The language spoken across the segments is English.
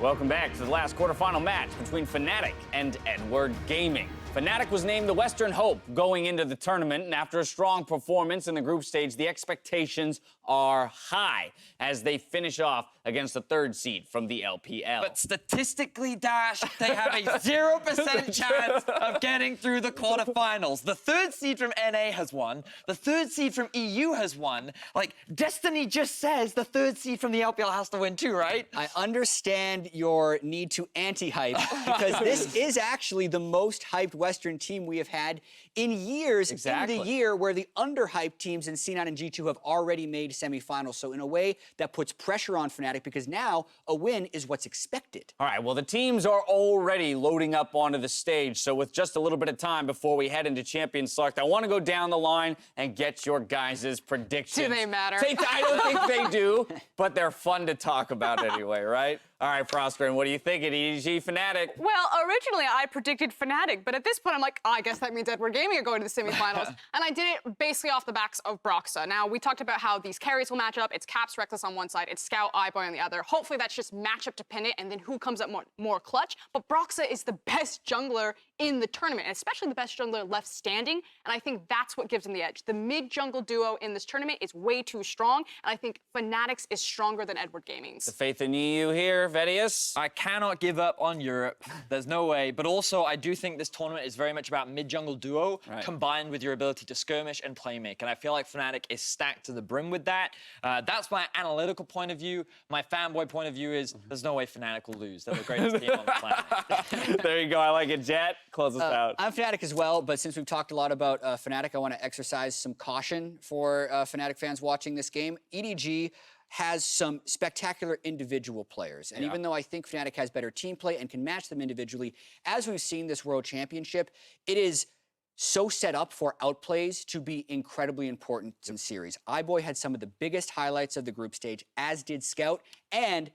Welcome back to the last quarterfinal match between Fnatic and Edward Gaming. Fnatic was named the Western Hope going into the tournament, and after a strong performance in the group stage, the expectations are high as they finish off against the third seed from the LPL. But statistically, Dash, they have a 0% chance of getting through the quarterfinals. The third seed from NA has won. The third seed from EU has won. Like, Destiny just says the third seed from the LPL has to win too, right? I understand your need to anti-hype because this is actually the most hyped Western team we have had in years. Exactly. In the year where the underhyped teams in C9 and G2 have already made semifinals. So in a way, that puts pressure on Fnatic because now a win is what's expected. All right, well, the teams are already loading up onto the stage. So with just a little bit of time before we head into Champion Select, I want to go down the line and get your guys' predictions. Do they matter? I don't think they do, but they're fun to talk about anyway, right? All right, Prosperin, what do you think at EDG Fnatic? Well, originally I predicted Fnatic, but at this point I'm like, oh, I guess that means Edward Gaming are going to the semifinals. And I did it basically off the backs of Broxah. Now, we talked about how these carries will match up. It's Caps, Rekkles on one side. It's Scout, iBoy on the other. Hopefully that's just matchup dependent and then who comes up more clutch. But Broxah is the best jungler in the tournament, and especially the best jungler left standing. And I think that's what gives them the edge. The mid-jungle duo in this tournament is way too strong. And I think Fnatic's is stronger than Edward Gaming's. The faith in EU here, Vedius? I cannot give up on Europe. There's no way. But also, I do think this tournament is very much about mid-jungle duo combined with your ability to skirmish and playmake. And I feel like Fnatic is stacked to the brim with that. That's my analytical point of view. My fanboy point of view is there's no way Fnatic will lose. They're the greatest team on the planet. There you go. I like it. Jet, close us out. I'm Fnatic as well, but since we've talked a lot about Fnatic, I want to exercise some caution for Fnatic fans watching this game. EDG has some spectacular individual players. And even though I think Fnatic has better team play and can match them individually, as we've seen this World Championship, it is so set up for outplays to be incredibly important in series. iBoy had some of the biggest highlights of the group stage, as did Scout, and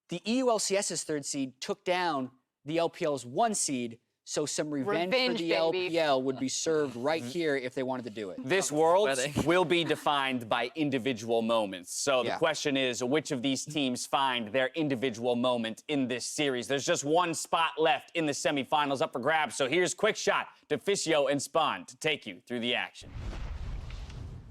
the EU LCS's third seed took down the LPL's 1 seed, so some revenge for the LPL would be served right here if they wanted to do it. This world will be defined by individual moments. So the question is, which of these teams find their individual moment in this series? There's just one spot left in the semifinals up for grabs. So here's Quick Shot, Deficio, and Spawn to take you through the action.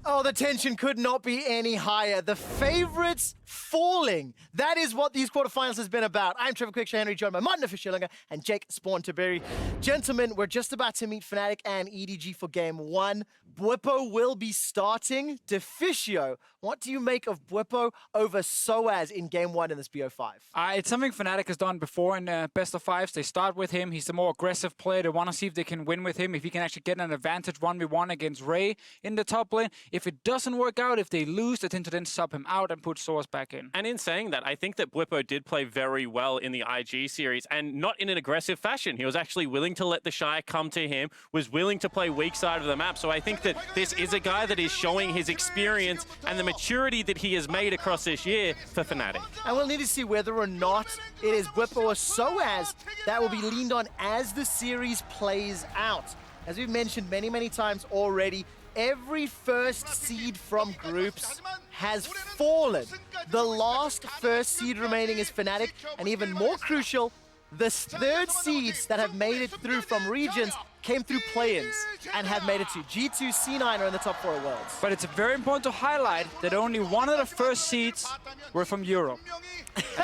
Oh, the tension could not be any higher. The favorites falling. That is what these quarterfinals has been about. I'm Trevor Quickshot Henry, joined by Martin Officialunga and Jake Spawn Taberi. Gentlemen, we're just about to meet Fnatic and EDG for game 1. Bwipo will be starting. Deficio, what do you make of Bwipo over Soaz in game 1 in this BO5? It's something Fnatic has done before in best of 5s. They start with him. He's the more aggressive player. They want to see if they can win with him, if he can actually get an advantage 1v1 against Ray in the top lane. If it doesn't work out, if they lose, they tend to then sub him out and put Soaz back in. And in saying that, I think that Bwipo did play very well in the IG series, and not in an aggressive fashion. He was actually willing to let the Xayah come to him, was willing to play weak side of the map. So I think that this is a guy that is showing his experience and the maturity that he has made across this year for Fnatic. And we'll need to see whether or not it is Bwipo or Soaz that will be leaned on as the series plays out. As we've mentioned many, many times already, every first seed from groups has fallen. The last first seed remaining is Fnatic, and even more crucial, the third seeds that have made it through from regions came through play-ins and have made it to G2, C9 are in the top 4 worlds. But it's very important to highlight that only one of the first seeds were from Europe.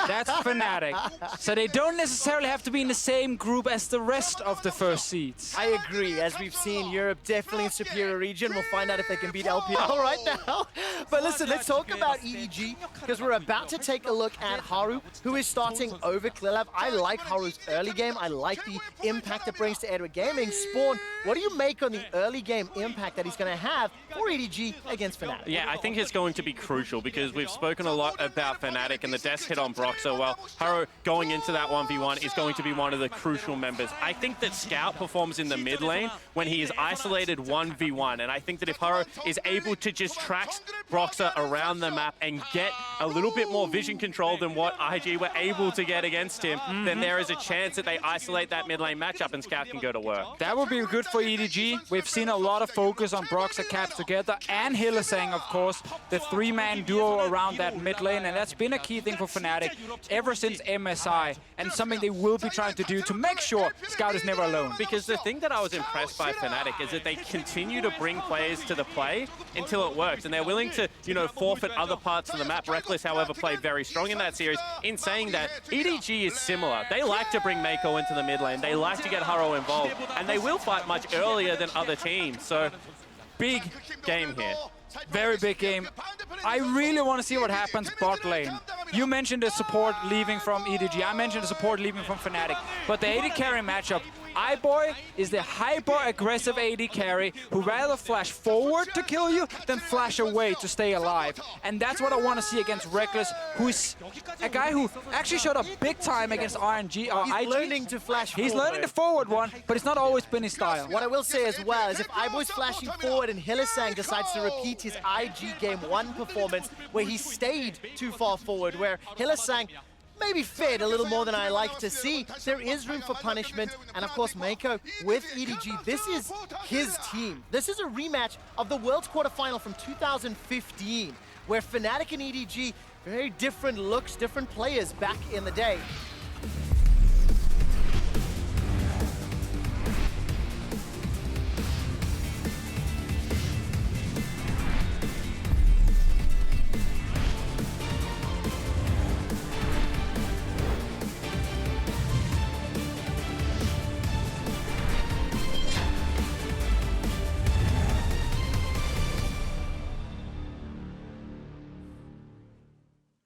That's Fnatic. So they don't necessarily have to be in the same group as the rest of the first seeds. I agree. As we've seen, Europe definitely a superior region. We'll find out if they can beat LPL right now. But listen, let's talk about EDG, because we're about to take a look at Haro, who is starting over Kled. I like Haro's early game. I like the impact it brings to Edward Gaming. Spawn, what do you make on the early game impact that he's going to have for EDG against Fnatic? Yeah, I think it's going to be crucial because we've spoken a lot about Fnatic and the death hit on Broxah. Well, Haro going into that 1v1 is going to be one of the crucial members. I think that Scout performs in the mid lane when he is isolated 1v1, and I think that if Haro is able to just track Broxah around the map and get a little bit more vision control than what IG were able to get against him, then there is a chance that they isolate that mid lane matchup and Scout can go to work. That would be good for EDG. We've seen a lot of focus on Broxah, Caps together, and Hylissang, of course, the three-man duo around that mid lane, and that's been a key thing for Fnatic ever since MSI, and something they will be trying to do to make sure Scout is never alone. Because the thing that I was impressed by Fnatic is that they continue to bring players to the play until it works, and they're willing to, you know, forfeit other parts of the map. Rekkles, however, played very strong in that series. In saying that, EDG is similar. They like to bring Meiko into the mid lane. They like to get Haro involved, and they will fight much earlier than other teams. So, big game here. Very big game. I really want to see what happens bot lane. You mentioned the support leaving from EDG. I mentioned the support leaving from Fnatic. But the AD carry matchup, iBoy is the hyper-aggressive AD carry who rather flash forward to kill you than flash away to stay alive. And that's what I want to see against Rekkles, who's a guy who actually showed up big time against RNG. He's learning to flash forward. He's learning the forward one, but it's not always been his style. What I will say as well is if iBoy's flashing forward and Hylissang decides to repeat his IG Game 1 performance where he stayed too far forward, where Hylissang maybe fed a little more than I like to see, there is room for punishment. And of course, Meiko with EDG, this is his team. This is a rematch of the World's Quarterfinal from 2015, where Fnatic and EDG, very different looks, different players back in the day.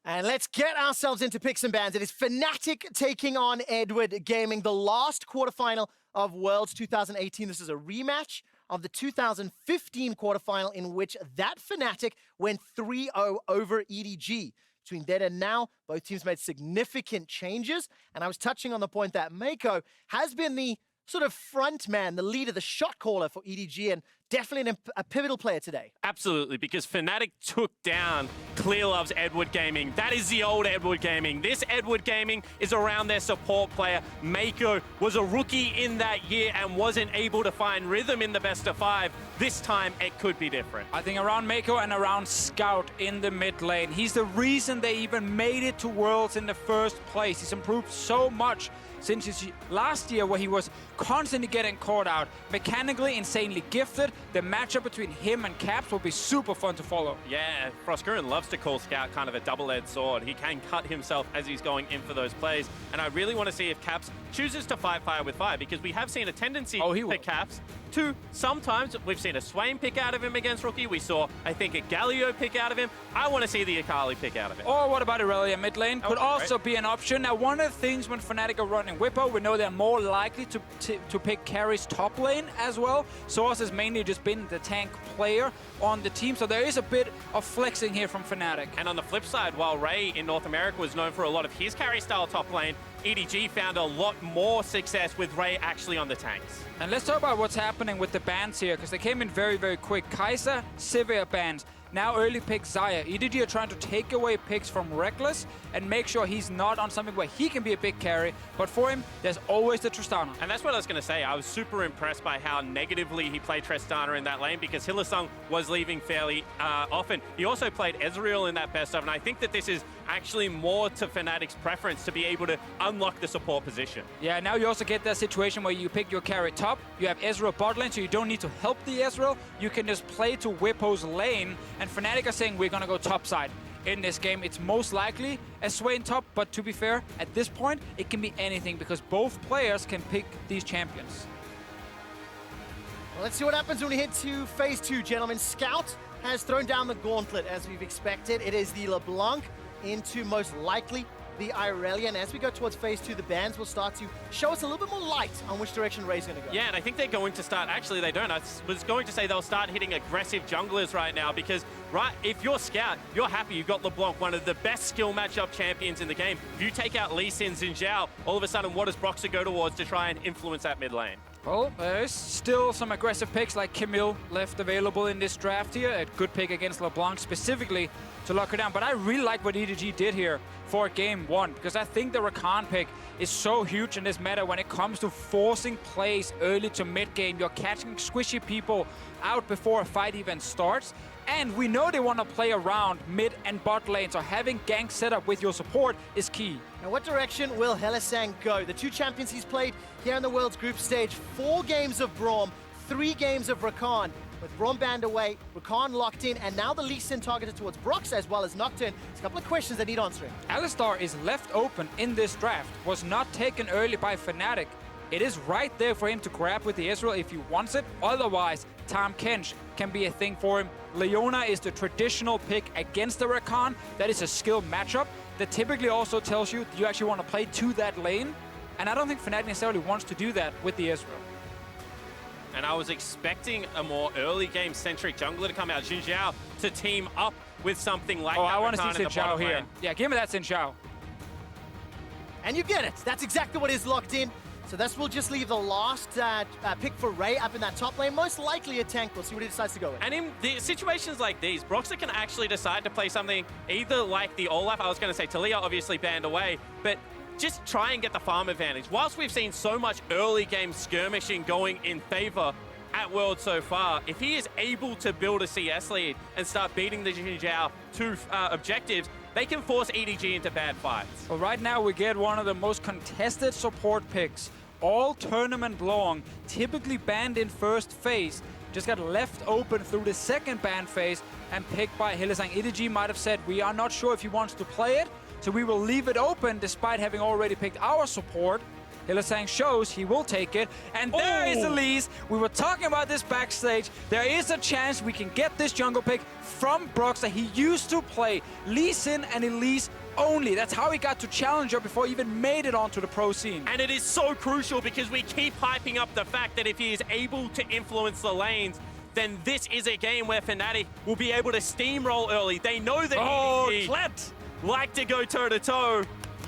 And let's get ourselves into picks and bans. It is Fnatic taking on Edward Gaming, the last quarterfinal of Worlds 2018. This is a rematch of the 2015 quarterfinal in which that Fnatic went 3-0 over EDG. Between then and now, both teams made significant changes. And I was touching on the point that Meiko has been the sort of front man, the leader, the shot caller for EDG, and definitely a pivotal player today. Absolutely, because Fnatic took down Clearlove's Edward Gaming. That is the old Edward Gaming. This Edward Gaming is around their support player. Meiko was a rookie in that year and wasn't able to find rhythm in the best of 5. This time, it could be different. I think around Meiko and around Scout in the mid lane. He's the reason they even made it to Worlds in the first place. He's improved so much since his last year where he was constantly getting caught out. Mechanically, insanely gifted. The matchup between him and Caps will be super fun to follow. Yeah, FrostGurren loves to call Scout kind of a double-edged sword. He can cut himself as he's going in for those plays. And I really want to see if Caps chooses to fight fire with fire, because we have seen a tendency for Caps to sometimes, we've seen a Swain pick out of him against Rookie. We saw, I think, a Galio pick out of him. I want to see the Akali pick out of him. Or what about Irelia mid lane? Could also be an option. Now, one of the things when Fnatic are running Bwipo, we know they're more likely to pick carries top lane as well. Source has mainly just been the tank player on the team, so there is a bit of flexing here from Fnatic. And on the flip side, while Ray in North America was known for a lot of his carry style top lane, EDG found a lot more success with Ray actually on the tanks. And let's talk about what's happening with the bans here, because they came in very, very quick. Kai'Sa, Xayah bans. Now early pick Xayah. EDG are trying to take away picks from Rekkles and make sure he's not on something where he can be a big carry. But for him, there's always the Tristana. And that's what I was going to say. I was super impressed by how negatively he played Tristana in that lane, because Hylissang was leaving fairly often. He also played Ezreal in that best of, and I think that this is actually more to Fnatic's preference to be able to unlock the support position. Yeah, now you also get that situation where you pick your carry top, you have Ezreal bot lane, so you don't need to help the Ezreal. You can just play to Bwipo's lane, and Fnatic are saying we're gonna go top side. In this game, it's most likely a Swain top, but to be fair, at this point, it can be anything because both players can pick these champions. Well, let's see what happens when we hit to phase 2, gentlemen. Scout has thrown down the gauntlet as we've expected. It is the LeBlanc into most likely the Irelia, and as we go towards phase 2, the bans will start to show us a little bit more light on which direction Ray's going to go. Yeah, and I think they're going to start, actually they don't, I was going to say they'll start hitting aggressive junglers right now, because if you're Scout, you're happy you've got LeBlanc, one of the best skill matchup champions in the game. If you take out Elise and Zhao, all of a sudden what does Broxah go towards to try and influence that mid lane? Well, there's still some aggressive picks like Camille left available in this draft here. A good pick against LeBlanc specifically to lock her down. But I really like what EDG did here for game one, because I think the Rakan pick is so huge in this meta when it comes to forcing plays early to mid game. You're catching squishy people out before a fight even starts. And we know they want to play around mid and bot lane, so having gank set up with your support is key. Now, what direction will Hylissang go? The two champions he's played here in the World's group stage, 4 games of Braum, 3 games of Rakan. With Braum banned away, Rakan locked in, and now the Lee Sin targeted towards Broxah as well as Nocturne. There's a couple of questions that need answering. Alistar is left open in this draft, was not taken early by Fnatic. It is right there for him to grab with the Ezreal if he wants it. Otherwise, Tahm Kench can be a thing for him. Leona is the traditional pick against the Rakan. That is a skill matchup that typically also tells you you actually want to play to that lane. And I don't think Fnatic necessarily wants to do that with the Ezreal. And I was expecting a more early game centric jungler to come out. Zhao to team up with something like that. I want to Rakan see in the Zhao bottom here. lane. Yeah, give me that Zhao. And you get it. That's exactly what is locked in. So this will just leave the last pick for Ray up in that top lane. Most likely a tank. We'll see what he decides to go with. And in the situations like these, Broxah can actually decide to play something either like the Olaf, I was going to say Talia obviously banned away, but just try and get the farm advantage. Whilst we've seen so much early game skirmishing going in favor at World so far, if he is able to build a CS lead and start beating the Zhao to objectives, they can force EDG into bad fights. Well, right now we get one of the most contested support picks all tournament long, typically banned in first phase, just got left open through the second ban phase and picked by Hylissang. EDG might have said, we are not sure if he wants to play it, so we will leave it open despite having already picked our support. Hylissang shows he will take it, and there is Elise. We were talking about this backstage. There is a chance we can get this jungle pick from Broxah. He used to play Lee Sin and Elise only. That's how he got to Challenger before he even made it onto the pro scene. And it is so crucial because we keep hyping up the fact that if he is able to influence the lanes, then this is a game where Fnatic will be able to steamroll early. They know that Kled like to go toe-to-toe.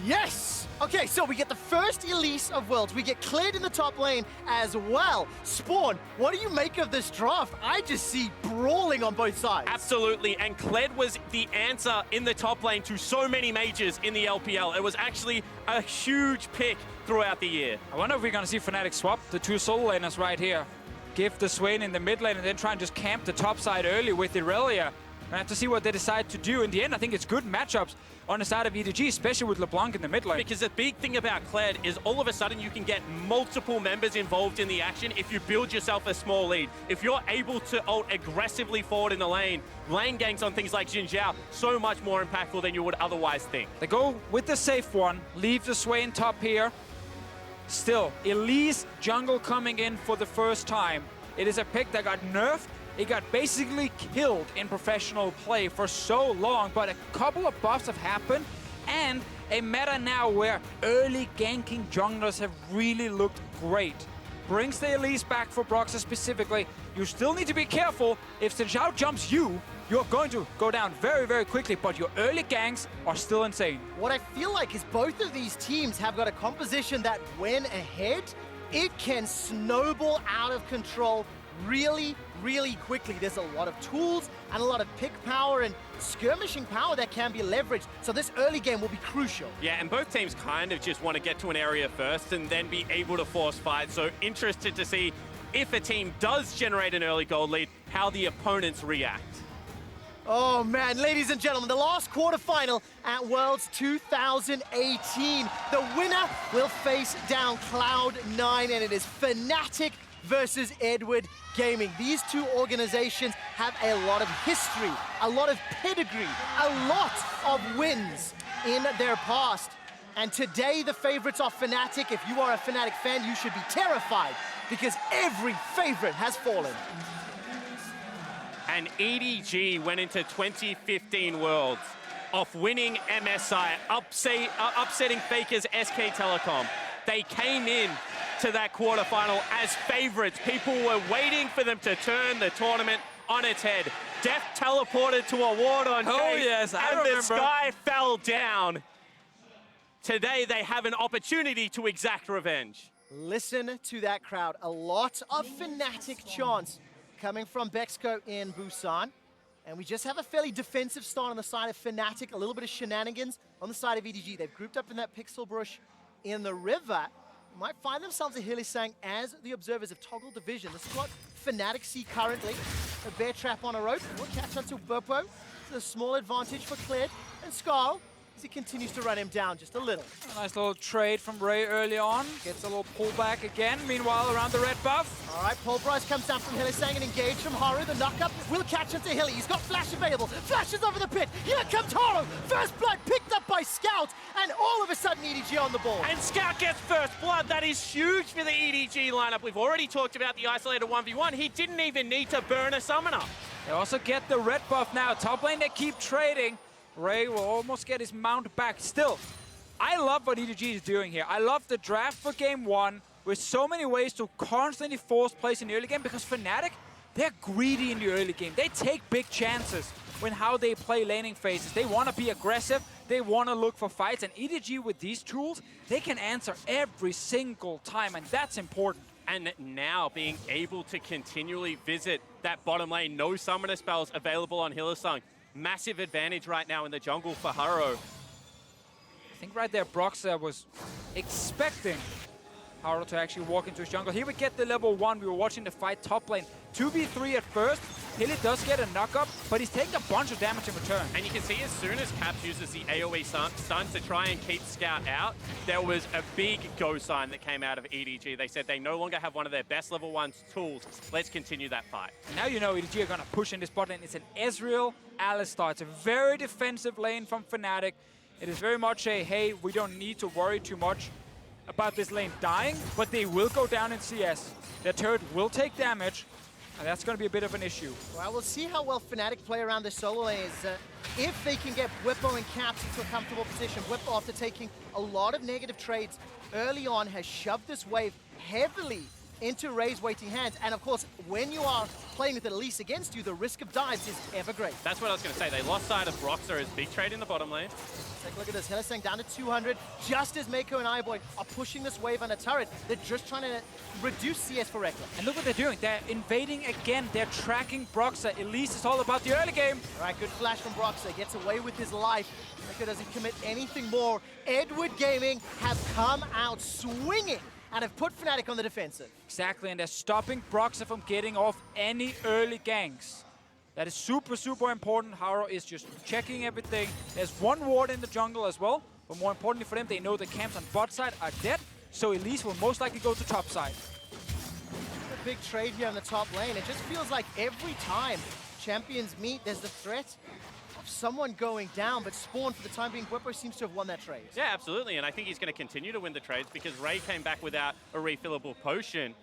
Yes! Okay, so we get the first Elise of Worlds. We get Kled in the top lane as well. Spawn, what do you make of this draft? I just see brawling on both sides. Absolutely, and Kled was the answer in the top lane to so many majors in the LPL. It was actually a huge pick throughout the year. I wonder if we're going to see Fnatic swap the 2 solo laners right here. Give the Swain in the mid lane and then try and just camp the top side early with Irelia. I have to see what they decide to do. In the end, I think it's good matchups on the side of EDG, especially with LeBlanc in the mid lane. Because the big thing about Kled is all of a sudden you can get multiple members involved in the action if you build yourself a small lead. If you're able to ult aggressively forward in the lane ganks on things like Zhao, so much more impactful than you would otherwise think. They go with the safe one, leave the Swain top here. Still, Elise jungle coming in for the first time. It is a pick that got nerfed. It got basically killed in professional play for so long, but a couple of buffs have happened, and a meta now where early ganking junglers have really looked great. Brings the Elise back for Broxah specifically. You still need to be careful. If Zhao jumps you, you're going to go down very, very quickly, but your early ganks are still insane. What I feel like is both of these teams have got a composition that when ahead, it can snowball out of control really, really quickly. There's a lot of tools and a lot of pick power and skirmishing power that can be leveraged. So this early game will be crucial. Yeah, and both teams kind of just want to get to an area first and then be able to force fight. So interested to see if a team does generate an early gold lead, how the opponents react. Oh man, ladies and gentlemen, the last quarterfinal at Worlds 2018. The winner will face down Cloud9, and it is Fnatic versus Edward Gaming. These two organizations have a lot of history, a lot of pedigree, a lot of wins in their past. And today, the favorites are Fnatic. If you are a Fnatic fan, you should be terrified because every favorite has fallen. And EDG went into 2015 Worlds off winning MSI, upsetting FLICKR's SK Telecom. They came in to that quarterfinal as favorites. People were waiting for them to turn the tournament on its head. Death teleported to a ward on Chase, yes, I and remember. the sky fell down. Today, they have an opportunity to exact revenge. Listen to that crowd. A lot of Fnatic chants coming from Bexco in Busan. And we just have a fairly defensive start on the side of Fnatic, a little bit of shenanigans on the side of EDG. They've grouped up in that pixel brush in the river. Might find themselves a Hylissang as the observers have toggled the vision. This is what Fnatic see currently. A bear trap on a rope. Will catch onto Bwipo. It's a small advantage for Kled and Zhao as he continues to run him down just a little. A nice little trade from Ray early on. Gets a little pullback again. Meanwhile, around the red buff. All right, Pulverize comes down from Hylissang and engaged from Haro. The knock-up will catch onto Hilly. He's got flash available. Flashes over the pit. Here comes Haro. First blood picked up by Scout. And all of a sudden, EDG on the ball. And Scout gets first blood. That is huge for the EDG lineup. We've already talked about the isolated 1v1. He didn't even need to burn a summoner. They also get the red buff now. Top lane, they keep trading. Ray will almost get his mount back. Still, I love what EDG is doing here. I love the draft for game one with so many ways to constantly force plays in the early game because Fnatic, they're greedy in the early game. They take big chances when how they play laning phases. They want to be aggressive. They want to look for fights. And EDG with these tools, they can answer every single time. And that's important. And now being able to continually visit that bottom lane. No summoner spells available on Hylissang. Massive advantage right now in the jungle for Haro. I think right there, Broxah was expecting Haro to actually walk into his jungle. Here we get the level 1. We were watching the fight top lane. 2v3 at first. Hilly does get a knock-up, but he's taking a bunch of damage in return. And you can see as soon as Caps uses the AoE stun to try and keep Scout out, there was a big go sign that came out of EDG. They said they no longer have one of their best level 1 tools. Let's continue that fight. Now you know EDG are going to push in this bot lane. It's an Ezreal Alistar. It's a very defensive lane from Fnatic. It is very much a, hey, we don't need to worry too much about this lane dying, but they will go down in CS. Their turret will take damage, and that's going to be a bit of an issue. Well, we'll see how well Fnatic play around the solo lanes. If they can get Bwipo and Caps into a comfortable position. Bwipo, after taking a lot of negative trades early on, has shoved this wave heavily into Ray's waiting hands. And of course, when you are playing with Elise against you, the risk of dives is ever great. That's what I was going to say. They lost sight of Broxah as big trade in the bottom lane. Take a look at this. Hylissang down to 200. Just as Meiko and iBoy are pushing this wave on a turret, they're just trying to reduce CS for Rekkles. And look what they're doing. They're invading again. They're tracking Broxah. Elise is all about the early game. All right, good flash from Broxah. Gets away with his life. Meiko doesn't commit anything more. Edward Gaming have come out swinging and have put Fnatic on the defensive. Exactly, and they're stopping Broxah from getting off any early ganks. That is super, super important. Haro is just checking everything. There's one ward in the jungle as well, but more importantly for them, they know the camps on bot side are dead, so Elise will most likely go to top side. A big trade here on the top lane. It just feels like every time champions meet, there's the threat of someone going down, but Spawn, for the time being, Bwipo seems to have won that trade. Yeah, absolutely, and I think he's going to continue to win the trades because Ray came back without a refillable potion.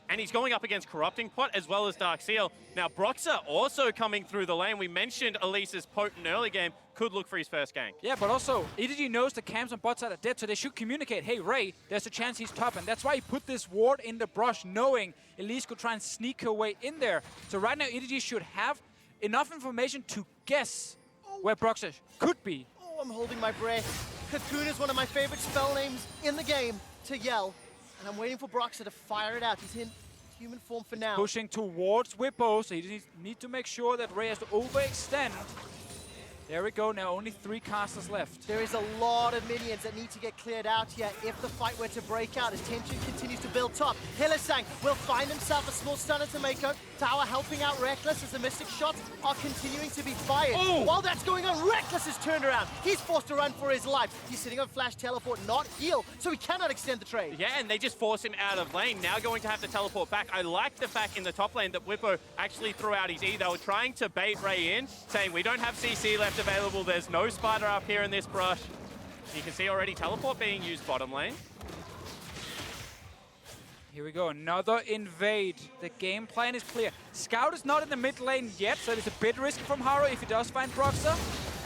And he's going up against Corrupting Pot as well as Dark Seal. Now, Broxah also coming through the lane. We mentioned Elise's potent early game could look for his first gank. Yeah, but also, EDG knows the camps on bot side are dead, so they should communicate, hey, Ray, there's a chance he's top. And that's why he put this ward in the brush, knowing Elise could try and sneak her way in there. So right now, EDG should have enough information to guess where Broxah could be. Oh, I'm holding my breath. Cocoon is one of my favorite spell names in the game to yell. And I'm waiting for Broxah to fire it out. He's in human form for now. Pushing towards Bwipo, so he needs to make sure that Ray has to overextend. There we go, now only 3 casters left. There is a lot of minions that need to get cleared out here if the fight were to break out as tension continues to build top. Hylissang will find himself a small stunner to Meiko. Tower helping out Rekkles as the Mystic shots are continuing to be fired. Oh. While that's going on, Rekkles is turned around. He's forced to run for his life. He's sitting on flash teleport, not heal, so he cannot extend the trade. Yeah, and they just force him out of lane. Now going to have to teleport back. I like the fact in the top lane that Bwipo actually threw out his E. They were trying to bait Ray in, saying we don't have CC left available. There's no spider up here in this brush. You can see already teleport being used bottom lane. Here we go, another invade. The game plan is clear. Scout is not in the mid lane yet, so it's a bit risky from Haro if he does find Broxah.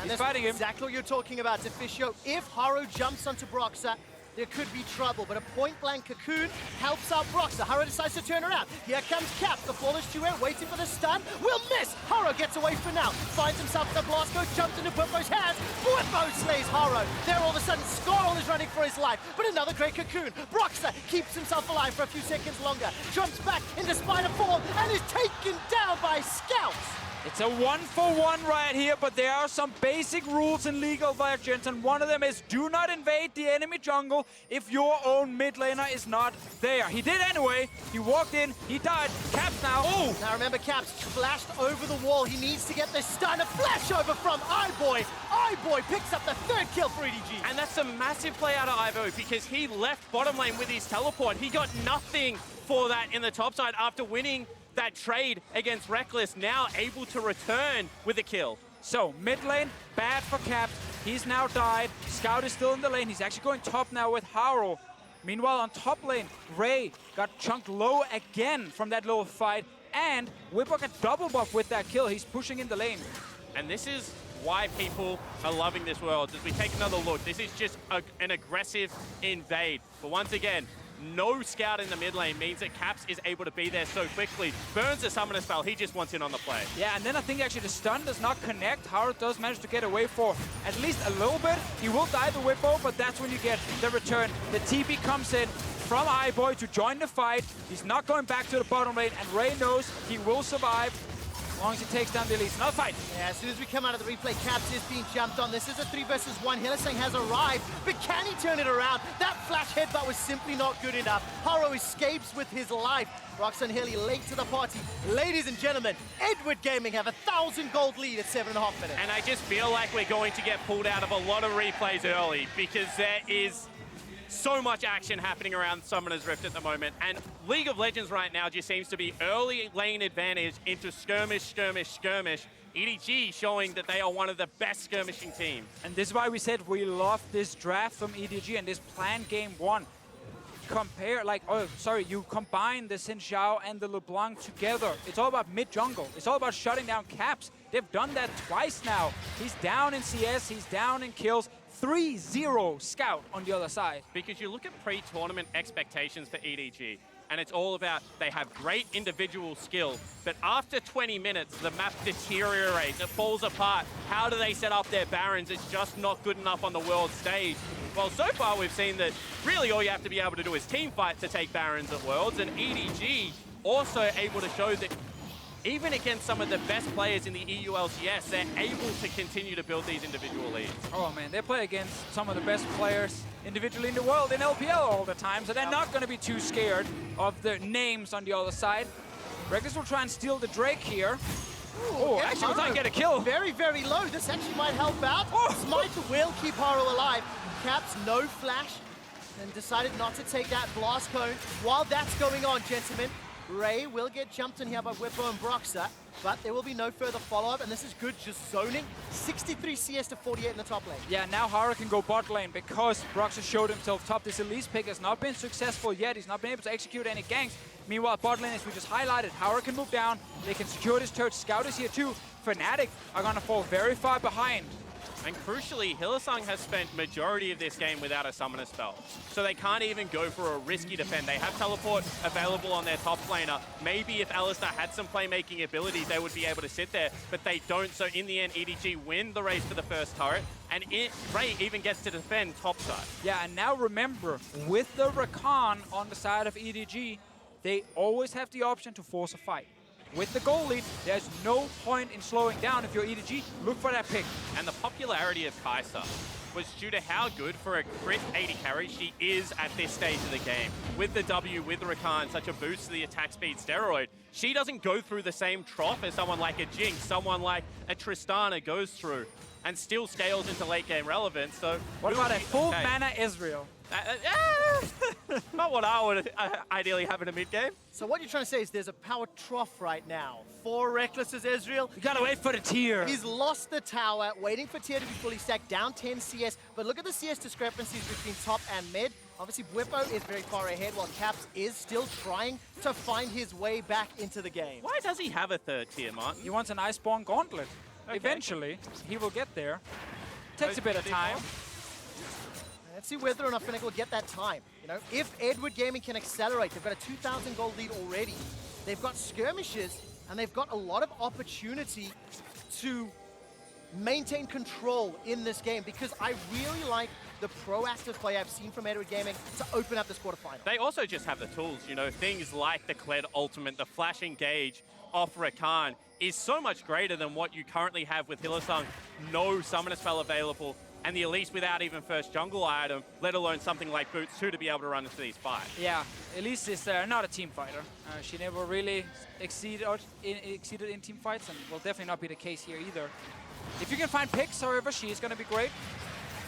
And He's fighting him. Exactly what you're talking about, Deficio. If Haro jumps onto Broxah, there could be trouble, but a point-blank cocoon helps out Broxah. Haro decides to turn around. Here comes Caps, the flawless duet, waiting for the stun. Will miss! Haro gets away for now. Finds himself the blast code, jumps into Bwipo's hands. Bwipo slays Haro. There all of a sudden, Squirrel is running for his life, but another great cocoon. Broxah keeps himself alive for a few seconds longer, jumps back into Spider Form, and is taken down by Scouts. It's a 1-for-1 right here, but there are some basic rules in League of Legends, and one of them is do not invade the enemy jungle if your own mid laner is not there. He did anyway. He walked in, he died. Caps now. Oh! Now remember, Caps flashed over the wall. He needs to get the stun. A flash over from iBoy. iBoy picks up the third kill for EDG. And that's a massive play out of iBoy because he left bottom lane with his teleport. He got nothing for that in the top side after winning that trade against Rekkles, now able to return with a kill. So, mid lane, bad for Caps. He's now died. Scout is still in the lane. He's actually going top now with Haro. Meanwhile, on top lane, Ray got chunked low again from that little fight. And Bwipo got double buff with that kill. He's pushing in the lane. And this is why people are loving this world. As we take another look, this is just an aggressive invade. But once again, no scout in the mid lane means that Caps is able to be there so quickly. Burns the summoner spell, he just wants in on the play. Yeah, and then I think actually the stun does not connect. Haro does manage to get away for at least a little bit. He will die the Bwipo, but that's when you get the return. The TP comes in from iBoy to join the fight. He's not going back to the bottom lane, and Ray knows he will survive as long as he takes down the Elise. Another fight. Yeah, as soon as we come out of the replay, Caps is being jumped on. This is a 3 versus 1. Hylissang has arrived, but can he turn it around? That flash headbutt was simply not good enough. Haro escapes with his life. Broxah and Hilly late to the party. Ladies and gentlemen, Edward Gaming have a 1,000 gold lead at 7.5 minutes. And I just feel like we're going to get pulled out of a lot of replays early because there is so much action happening around Summoner's Rift at the moment, and League of Legends right now just seems to be early lane advantage into skirmish, skirmish, skirmish. EDG showing that they are one of the best skirmishing teams. And this is why we said we love this draft from EDG and this planned game 1. You combine the Zhao and the LeBlanc together. It's all about mid-jungle. It's all about shutting down Caps. They've done that twice now. He's down in CS, he's down in kills. 3-0 Scout on the other side. Because you look at pre-tournament expectations for EDG, and it's all about they have great individual skill, but after 20 minutes, the map deteriorates, it falls apart. How do they set up their Barons? It's just not good enough on the world stage. Well, so far we've seen that really all you have to be able to do is team fight to take Barons at Worlds, and EDG also able to show that even against some of the best players in the EU LCS, they're able to continue to build these individual leads. Oh man, they play against some of the best players individually in the world in LPL all the time, so they're not going to be too scared of the names on the other side. Rekkles will try and steal the Drake here. Ooh, actually, we're trying to get a kill. Very, very low. This actually might help out. Smite will keep Haro alive. Caps, no flash, and decided not to take that blast cone. While that's going on, gentlemen, Ray will get jumped in here by Bwipo and Broxah, but there will be no further follow-up, and this is good, just zoning. 63 CS to 48 in the top lane. Yeah, now Haro can go bot lane because Broxah showed himself top. This Elise pick has not been successful yet. He's not been able to execute any ganks. Meanwhile, bot lane, as we just highlighted, Haro can move down. They can secure this turret. Scout is here too. Fnatic are going to fall very far behind. And crucially, Hylissang has spent majority of this game without a summoner spell. So they can't even go for a risky defend. They have teleport available on their top laner. Maybe if Alistar had some playmaking ability, they would be able to sit there, but they don't. So in the end, EDG win the race for the first turret, and Ray even gets to defend top side. Yeah, and now remember, with the Rakan on the side of EDG, they always have the option to force a fight. With the goal lead, there's no point in slowing down. If you're EDG, look for that pick. And the popularity of Xayah was due to how good for a crit 80 carry she is at this stage of the game. With the W, with Rakan, such a boost to the attack speed steroid, she doesn't go through the same trough as someone like a Jinx, someone like a Tristana goes through, and still scales into late game relevance. So what about a full mana Ezreal? Not what I would ideally have in a mid game. So what you're trying to say is there's a power trough right now for Rekkles' Ezreal. You gotta wait for the tier. He's lost the tower, waiting for tier to be fully stacked, down 10 CS. But look at the CS discrepancies between top and mid. Obviously, Bwipo is very far ahead, while Caps is still trying to find his way back into the game. Why does he have a third tier, Martin? He wants an Iceborne Gauntlet. Okay. Eventually, he will get there. Takes a bit of time. Let's see whether or not Fnatic will get that time. You know, if Edward Gaming can accelerate, they've got a 2,000 gold lead already. They've got skirmishes, and they've got a lot of opportunity to maintain control in this game, because I really like the proactive play I've seen from Edward Gaming to open up this quarterfinal. They also just have the tools, you know, things like the Kled ultimate, the flash engage off Rakan is so much greater than what you currently have with Hylissang. No summoner spell available, and the Elise without even first jungle item, let alone something like Boots 2 to be able to run into these fights. Yeah, Elise is not a team fighter. She never really exceeded in team fights, and will definitely not be the case here either. If you can find picks, however, she is going to be great.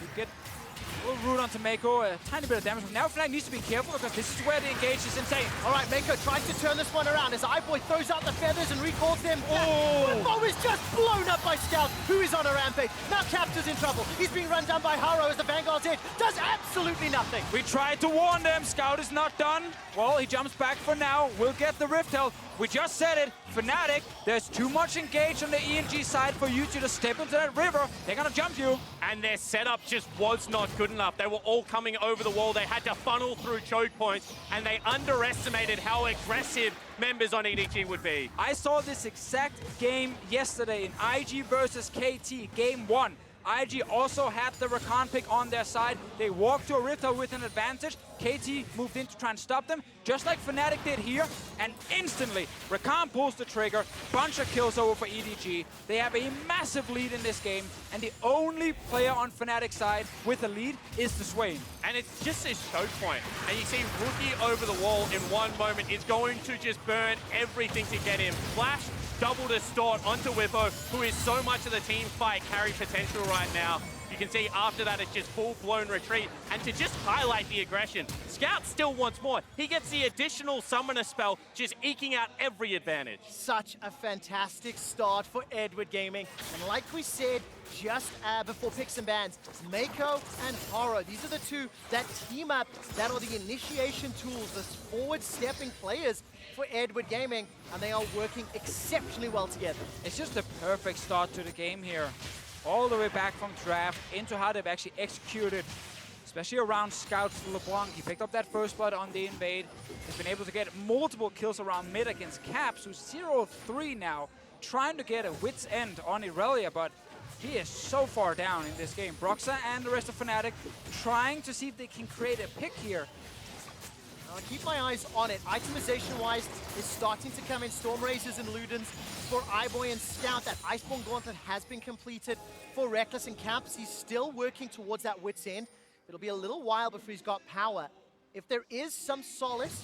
You get a little root onto Meiko, a tiny bit of damage. Now Fnatic needs to be careful, because this is where the engage is insane. All right, Meiko tries to turn this one around as iBoy throws out the feathers and recalls them. Bwipo is just blown up by Scout, who is on a rampage. Now Captor's in trouble. He's being run down by Haro as the Vanguard's edge does absolutely nothing. We tried to warn them. Scout is not done. Well, he jumps back for now. We'll get the Rift Health. We just said it. Fnatic, there's too much engage on the EDG side for you to just step into that river. They're going to jump you. And their setup just was not good enough. They were all coming over the wall. They had to funnel through choke points, and they underestimated how aggressive members on EDG would be. I saw this exact game yesterday in IG versus KT, game 1. IG also had the Rakan pick on their side. They walked to a Rift Health with an advantage. KT moved in to try and stop them, just like Fnatic did here. And instantly, Rakan pulls the trigger. Bunch of kills over for EDG. They have a massive lead in this game. And the only player on Fnatic's side with a lead is the Swain. And it's just this choke point. And you see Rookie over the wall in one moment is going to just burn everything to get him. Flash, double distort onto Bwipo, who is so much of the team fight carry potential right now. You can see after that, it's just full-blown retreat. And to just highlight the aggression, Scout still wants more. He gets the additional summoner spell, just eking out every advantage. Such a fantastic start for Edward Gaming. And like we said just before picks and bans, Meiko and Haro, these are the two that team up, that are the initiation tools, the forward-stepping players for Edward Gaming, and they are working exceptionally well together. It's just the perfect start to the game here. All the way back from draft into how they've actually executed, especially around Scout's LeBlanc. He picked up that first blood on the invade. He's been able to get multiple kills around mid against Caps, who's 0-3 now, trying to get a wit's end on Irelia, but he is so far down in this game. Broxah and the rest of Fnatic trying to see if they can create a pick here. I'll keep my eyes on it. Itemization-wise, is starting to come in. Storm Razors and Ludens for iBoy and Scout. That Iceborne Gauntlet has been completed for Rekkles and Caps. He's still working towards that wit's end. It'll be a little while before he's got power. If there is some solace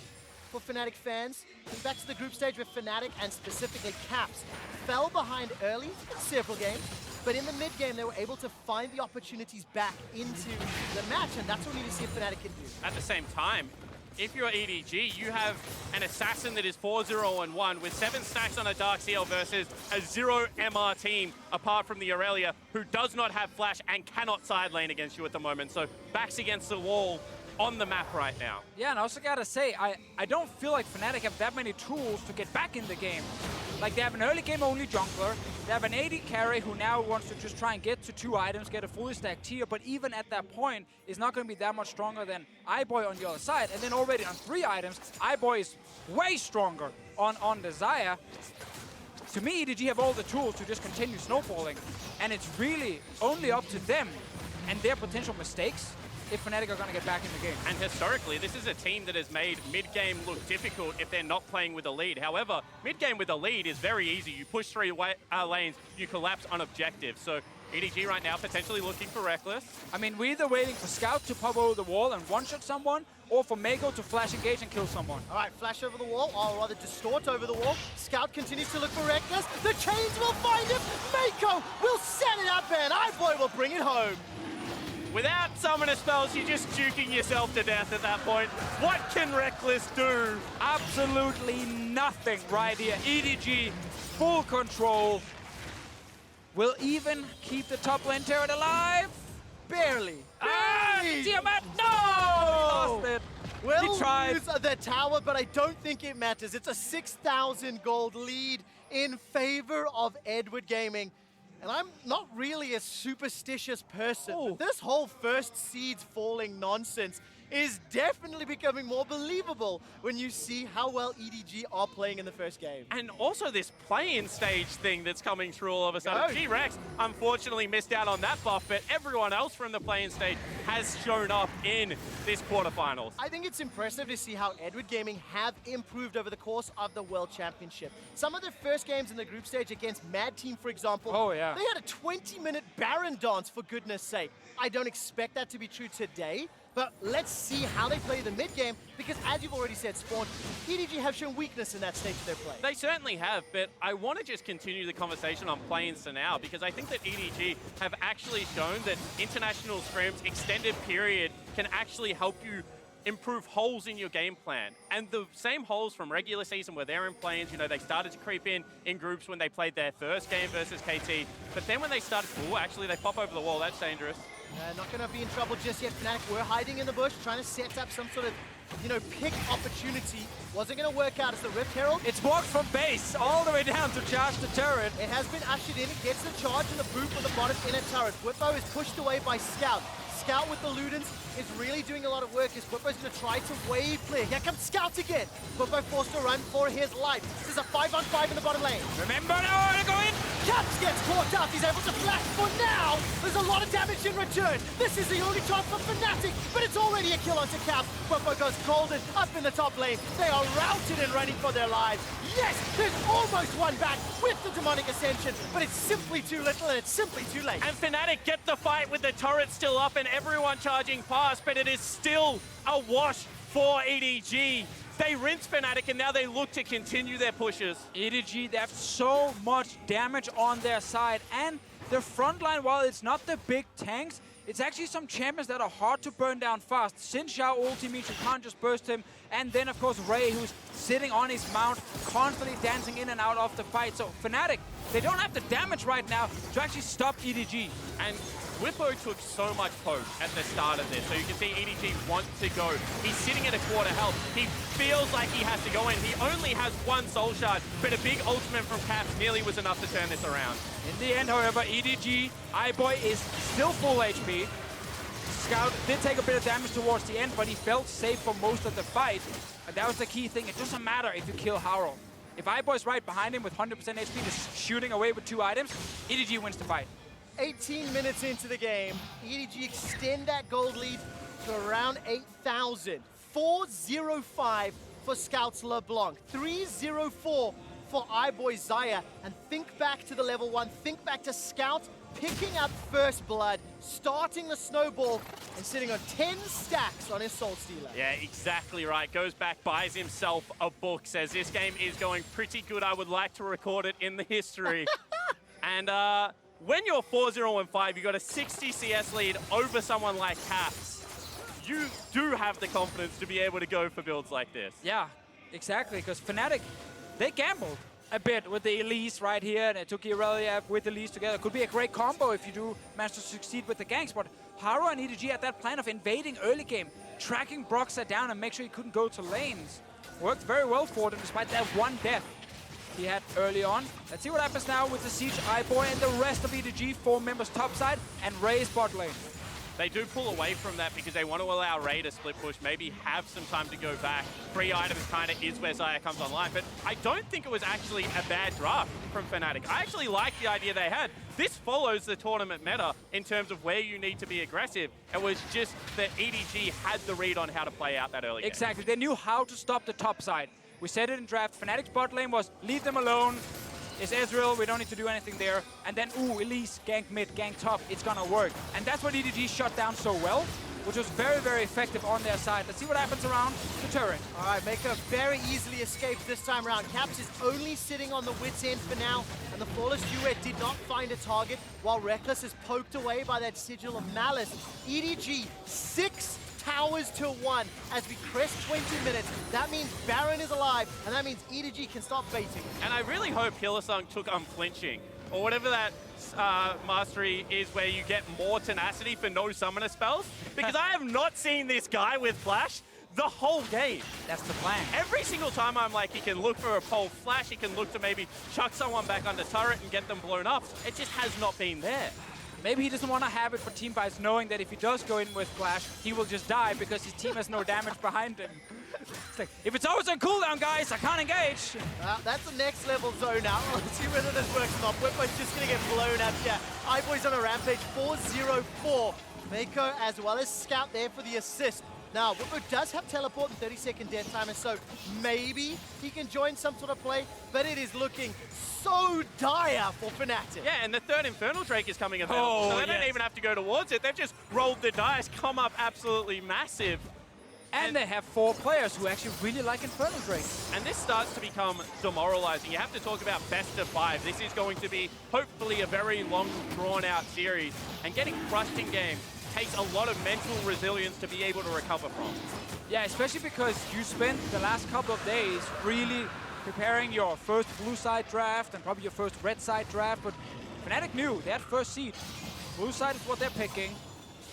for Fnatic fans, think back to the group stage where Fnatic, and specifically Caps, fell behind early several games. But in the mid-game, they were able to find the opportunities back into the match, and that's what we need to see if Fnatic can do. At the same time, if you're EDG, you have an assassin that is 4-0-1 with 7 stacks on a Dark Seal versus a 0 MR team, apart from the Irelia, who does not have flash and cannot side lane against you at the moment. So backs against the wall on the map right now. Yeah, and I also gotta say, I don't feel like Fnatic have that many tools to get back in the game. Like, they have an early game only jungler, they have an AD carry who now wants to just try and get to 2 items, get a fully stacked tier, but even at that point, is not gonna be that much stronger than iBoy on the other side. And then already on 3 items, iBoy is way stronger on the Xayah. To me, EDG have all the tools to just continue snowballing, and it's really only up to them and their potential mistakes if Fnatic are going to get back in the game. And historically, this is a team that has made mid-game look difficult if they're not playing with a lead. However, mid-game with a lead is very easy. You push 3 lanes, you collapse on objective. So EDG right now potentially looking for Rekkles. I mean, we're either waiting for Scout to pop over the wall and one-shot someone, or for Meiko to flash engage and kill someone. All right, flash over the wall, or rather distort over the wall. Scout continues to look for Rekkles. The chains will find him. Meiko will set it up, and iBoy will bring it home. Without summoner spells, you're just juking yourself to death at that point. What can Rekkles do? Absolutely nothing right here. EDG, full control. Will even keep the top lane turret alive? Barely. Tiamat, no! Lost it. We'll He tried. lose the tower, but I don't think it matters. It's a 6,000 gold lead in favor of Edward Gaming. And I'm not really a superstitious person, but this whole first seeds falling nonsense is definitely becoming more believable when you see how well EDG are playing in the first game. And also this play-in stage thing that's coming through all of a sudden. G-Rex unfortunately missed out on that buff, but everyone else from the play-in stage has shown up in this quarterfinals. I think it's impressive to see how Edward Gaming have improved over the course of the World Championship. Some of their first games in the group stage against Mad Team, for example, they had a 20-minute Baron dance, for goodness sake. I don't expect that to be true today, but let's see how they play the mid game, because as you've already said, Spawn, EDG have shown weakness in that stage of their play. They certainly have, but I want to just continue the conversation on play-ins to now, because I think that EDG have actually shown that international scrims, extended period, can actually help you improve holes in your game plan. And the same holes from regular season where they're in play-ins, you know, they started to creep in groups when they played their first game versus KT, but then when they started, actually they pop over the wall, that's dangerous. Not going to be in trouble just yet. Fnatic were hiding in the bush, trying to set up some sort of, you know, pick opportunity. Wasn't going to work out as the Rift Herald. It's walked from base all the way down to charge the turret. It has been ushered in. It gets the charge and the boot for the bottom inner turret. Bwipo is pushed away by Scout. Scout with the Ludens is really doing a lot of work as Bwipo's going to try to wave clear. Here comes Scout again. Bwipo forced to run for his life. This is a 5-on-5 in the bottom lane. Remember now, to go in. Caps gets caught up. He's able to flash for now. There's a lot of damage in return. This is the only chance for Fnatic, but it's already a kill onto Caps. Bwipo goes golden up in the top lane. They are routed and running for their lives. Yes, there's almost one back with the Demonic Ascension, but it's simply too little and it's simply too late. And Fnatic get the fight with the turret still up and everyone charging past, but it is still a wash for EDG. They rinse Fnatic and now they look to continue their pushes. EDG, they have so much damage on their side, and their front line, while it's not the big tanks, it's actually some champions that are hard to burn down fast. Since Zhao ulti means you can't just burst him, and then of course Ray, who's sitting on his mount, constantly dancing in and out of the fight. So Fnatic, they don't have the damage right now to actually stop EDG. And Bwipo took so much poke at the start of this, so you can see EDG wants to go. He's sitting at a quarter health. He feels like he has to go in. He only has one soul shard, but a big ultimate from Caps nearly was enough to turn this around. In the end, however, EDG, iBoy is still full HP. Scout did take a bit of damage towards the end, but he felt safe for most of the fight. And that was the key thing. It doesn't matter if you kill Haro. If iBoy's right behind him with 100% HP, just shooting away with 2 items, EDG wins the fight. 18 minutes into the game, EDG extend that gold lead to around 8,000. 4-0-5 for Scout's LeBlanc. 3-0-4 for iBoy Xayah. And think back to the level 1, think back to Scout picking up first blood, starting the snowball, and sitting on 10 stacks on his Soul Stealer. Yeah, exactly right. Goes back, buys himself a book, says this game is going pretty good. I would like to record it in the history. And when you're 4-0-5, you got a 60 CS lead over someone like Caps. You do have the confidence to be able to go for builds like this. Yeah, exactly, because Fnatic, they gambled a bit with the Elise right here, and they took Irelia with Elise together. Could be a great combo if you do manage to succeed with the ganks, but Haro and EDG had that plan of invading early game, tracking Broxah down and make sure he couldn't go to lanes. Worked very well for them despite that one death he had early on. Let's see what happens now with the Siege, iBoy, and the rest of EDG, 4 members topside, and Ray's bot lane. They do pull away from that because they want to allow Ray to split push, maybe have some time to go back. 3 items kind of is where Xayah comes online, but I don't think it was actually a bad draft from Fnatic. I actually like the idea they had. This follows the tournament meta in terms of where you need to be aggressive. It was just that EDG had the read on how to play out that early game. Exactly, they knew how to stop the top side. We said it in draft, Fnatic's bot lane was leave them alone. It's Ezreal, we don't need to do anything there. And then, ooh, Elise, gank mid, gank top, it's gonna work. And that's what EDG shut down so well, which was very, very effective on their side. Let's see what happens around the turret. All right, Meiko very easily escaped this time around. Caps is only sitting on the wit's end for now, and the Flawless Duet did not find a target, while Rekkles is poked away by that Sigil of Malice. EDG, 6 towers to 1 as we crest 20 minutes. That means Baron is alive, and that means EDG can stop baiting. And I really hope Hylissang took unflinching, or whatever that mastery is where you get more tenacity for no summoner spells, because I have not seen this guy with Flash the whole game. That's the plan. Every single time I'm like, he can look for a pole flash, he can look to maybe chuck someone back under turret and get them blown up. It just has not been there. Maybe he doesn't want to have it for team fights, knowing that if he does go in with Flash, he will just die because his team has no damage behind him. It's like, if it's always on cooldown, guys, I can't engage. That's the next level zone now. Let's see whether this works or not. Bwipo's just going to get blown up here. iBoy's on a rampage, 4-0-4. Meiko as well as Scout there for the assist. Now, Bwipo does have teleport and 30-second death timer, so maybe he can join some sort of play, but it is looking so dire for Fnatic. Yeah, and the third Infernal Drake is coming available, so they don't even have to go towards it. They've just rolled the dice, come up absolutely massive. And they have 4 players who actually really like Infernal Drake. And this starts to become demoralizing. You have to talk about best of 5. This is going to be, hopefully, a very long, drawn-out series. And getting crushed in game takes a lot of mental resilience to be able to recover from. Yeah, especially because you spent the last couple of days really preparing your first blue side draft and probably your first red side draft, but Fnatic knew they had first seed. Blue side is what they're picking.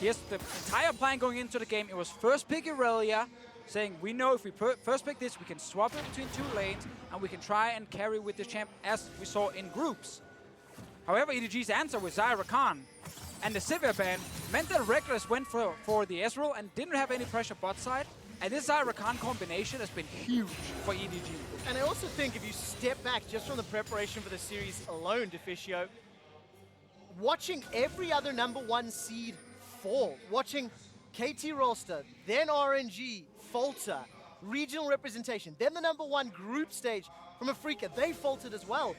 Here's the entire plan going into the game. It was first pick Irelia, saying we know if we first pick this, we can swap it between 2 lanes and we can try and carry with the champ as we saw in groups. However, EDG's answer was Xayah Rakan. And the Xayah ban meant that Rekkles went for the Ezreal and didn't have any pressure bot side. And this Xayah Rakan combination has been huge for EDG. And I also think if you step back just from the preparation for the series alone, Deficio, watching every other #1 seed fall, watching KT Rolster, then RNG, Falter, regional representation, then the #1 group stage from a FLICKR, they faltered as well.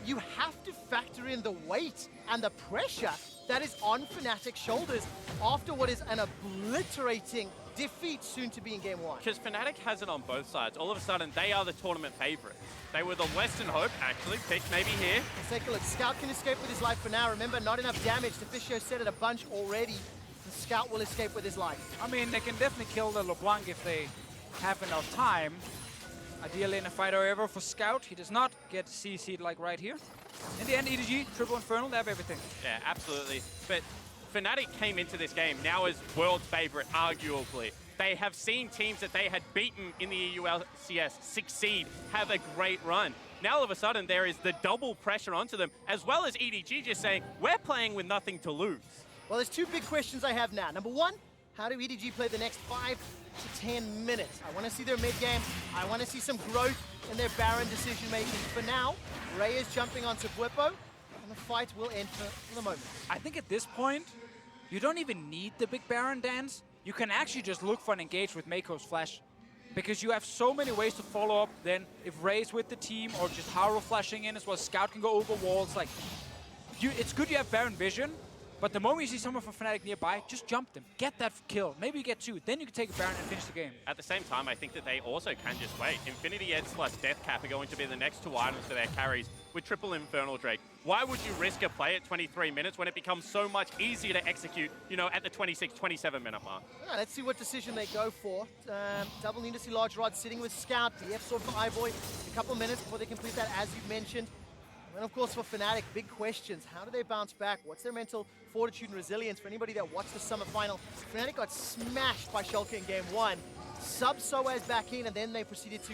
You have to factor in the weight and the pressure that is on Fnatic's shoulders after what is an obliterating defeat soon to be in game 1. Because Fnatic has it on both sides. All of a sudden, they are the tournament favorite. They were the Western hope, actually, picked maybe here. Let's take a look. Scout can escape with his life for now. Remember, not enough damage. Deficio said it a bunch already. The Scout will escape with his life. I mean, they can definitely kill the LeBlanc if they have enough time. Ideally in a fight, however, for Scout, he does not get CC'd like right here. In the end, EDG, triple Infernal, they have everything. Yeah, absolutely. But Fnatic came into this game now as world favorite, arguably. They have seen teams that they had beaten in the EULCS succeed, have a great run. Now all of a sudden there is the double pressure onto them, as well as EDG just saying, we're playing with nothing to lose. Well, there's 2 big questions I have now. #1, how do EDG play the next 5 to 10 minutes? I want to see their mid-game. I want to see some growth in their Baron decision-making. For now, Ray is jumping onto Bwipo, and the fight will end for the moment. I think at this point, you don't even need the big Baron dance. You can actually just look for an engage with Meiko's flash. Because you have so many ways to follow up then if Ray's with the team or just Haro flashing in as well. Scout can go over walls. Like, it's good you have Baron vision, but the moment you see someone from Fnatic nearby, just jump them. Get that kill. Maybe you get 2. Then you can take a Baron and finish the game. At the same time, I think that they also can just wait. Infinity Edge plus Death Cap are going to be the next 2 items for their carries with triple Infernal Drake. Why would you risk a play at 23 minutes when it becomes so much easier to execute, you know, at the 26, 27-minute mark? Yeah, let's see what decision they go for. Double need to see Large Rod sitting with Scout. DF sword for iBoy. A couple minutes before they complete that, as you've mentioned. And of course for Fnatic, big questions. How do they bounce back? What's their mental fortitude and resilience? For anybody that watched the summer final, Fnatic got smashed by Schalke in game 1. Sub Soaz back in, and then they proceeded to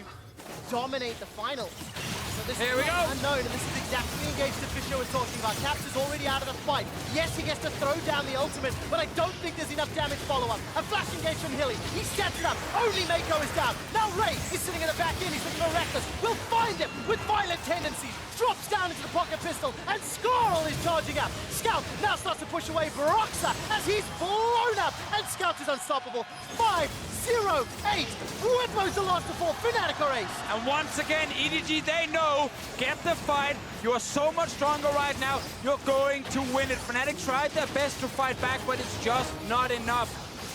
dominate the final. So this Here we is go. unknown, and this is exactly the engage that Fisher was talking about. Caps is already out of the fight. Yes, he gets to throw down the ultimate, but I don't think there's enough damage follow-up. A flash engage from Hilly. He sets it up. Only Meiko is down. Now Ray is sitting in the back end. He's looking for Rekkles. Will find him with violent tendencies. Drops down into the pocket pistol, and Squirrel is charging up. Scout now starts to push away Broxah as he's blown up, and Scout is unstoppable. 5-0-8. Bwipo's the last to fall. Fnatic are ace. And once again, EDG, they know, get the fight. You are so much stronger right now. You're going to win it. Fnatic tried their best to fight back, but it's just not enough.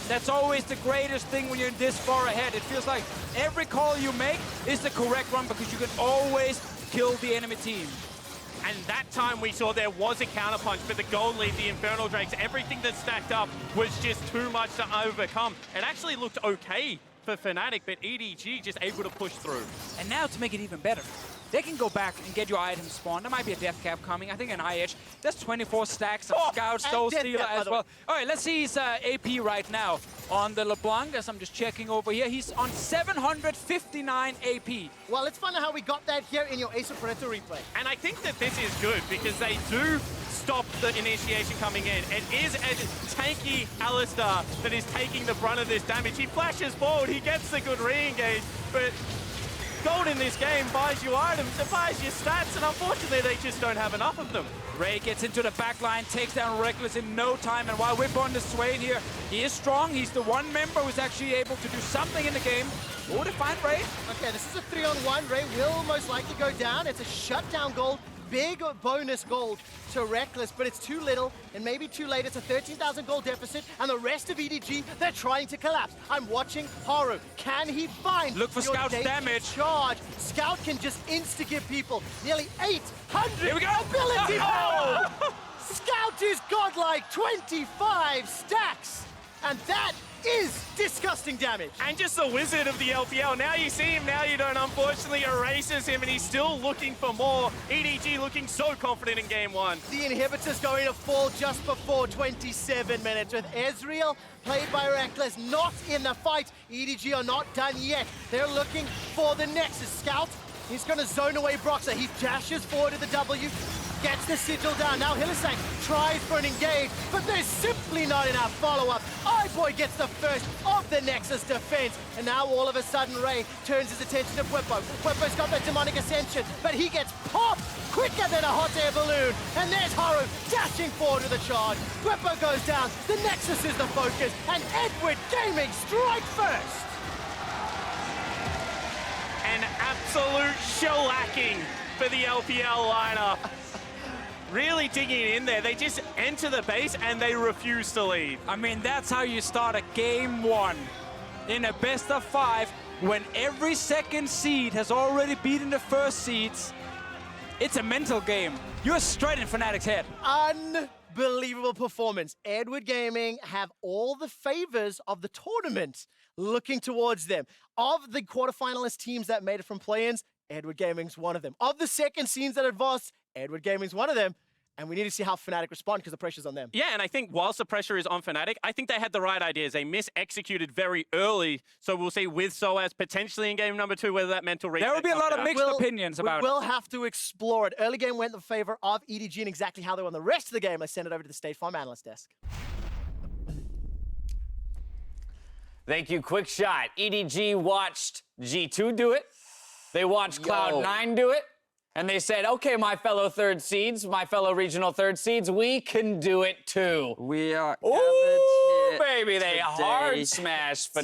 That's always the greatest thing when you're this far ahead. It feels like every call you make is the correct one because you can always kill the enemy team. And that time we saw there was a counterpunch, but the gold lead, the Infernal Drakes, everything that stacked up was just too much to overcome. It actually looked okay for Fnatic, but EDG just able to push through. And now to make it even better, they can go back and get your items spawned. There might be a death cap coming. I think an IH. There's 24 stacks of Scout, Soul Stealer as well. All right, let's see his AP right now on the LeBlanc, as I'm just checking over here. He's on 759 AP. Well, let's find out how we got that here in your Ace of Predator replay. And I think that this is good because they do stop the initiation coming in. It is a tanky Alistar that is taking the brunt of this damage. He flashes forward, he gets the good re-engage, but gold in this game buys you items, it buys you stats, and unfortunately they just don't have enough of them. Ray gets into the back line, takes down Rekkles in no time, and while Bwipo on the Swain here, he is strong. He's the one member who's actually able to do something in the game. Oh, to find Ray. Okay, this is a 3-on-1. Ray will most likely go down. It's a shutdown gold. Big bonus gold to Rekkles, but it's too little and maybe too late. It's a 13,000 gold deficit, and the rest of EDG, they're trying to collapse. I'm watching Haro. Can he find Look for your Scout's damage. Charge. Scout can just insta-give people nearly 800 Here we go. ability power. Scout is godlike, 25 stacks, and that is disgusting damage. And just the wizard of the LPL. Now you see him, now you don't. Unfortunately, erases him, and he's still looking for more. EDG looking so confident in game one. The inhibitor's going to fall just before 27 minutes with Ezreal, played by Rekkles, not in the fight. EDG are not done yet. They're looking for the Nexus. Scout, he's going to zone away Broxah. He dashes forward to the W, gets the sigil down. Now Hylissang tries for an engage, but there's simply not enough follow-up. iBoy gets the first of the Nexus defense, and now all of a sudden Ray turns his attention to Bwipo. Bwipo's got that demonic ascension, but he gets popped quicker than a hot air balloon. And there's Haro dashing forward with a charge. Bwipo goes down, the Nexus is the focus, and Edward Gaming strike first. An absolute shellacking for the LPL lineup. Really digging in there. They just enter the base and they refuse to leave. I mean, that's how you start a game one in a best of 5 when every second seed has already beaten the first seeds. It's a mental game. You're straight in Fnatic's head. Unbelievable performance. Edward Gaming have all the favors of the tournament looking towards them. Of the quarterfinalist teams that made it from play-ins, Edward Gaming's one of them. Of the second seeds that advanced, Edward Gaming's one of them. And we need to see how Fnatic respond because the pressure's on them. Yeah, and I think whilst the pressure is on Fnatic, I think they had the right ideas. They mis-executed very early, so we'll see with Soaz potentially in game number 2 whether that mental reset There will be a lot of comes out. mixed opinions about it. We'll have to explore it. Early game went in favor of EDG and exactly how they won the rest of the game. Let's send it over to the State Farm analyst desk. Thank you. Quick shot. EDG watched G2 do it. They watched Cloud9 do it. And they said, okay, my fellow third seeds, my fellow regional third seeds, we can do it too. We are Ooh, gathered baby, here they today hard smash to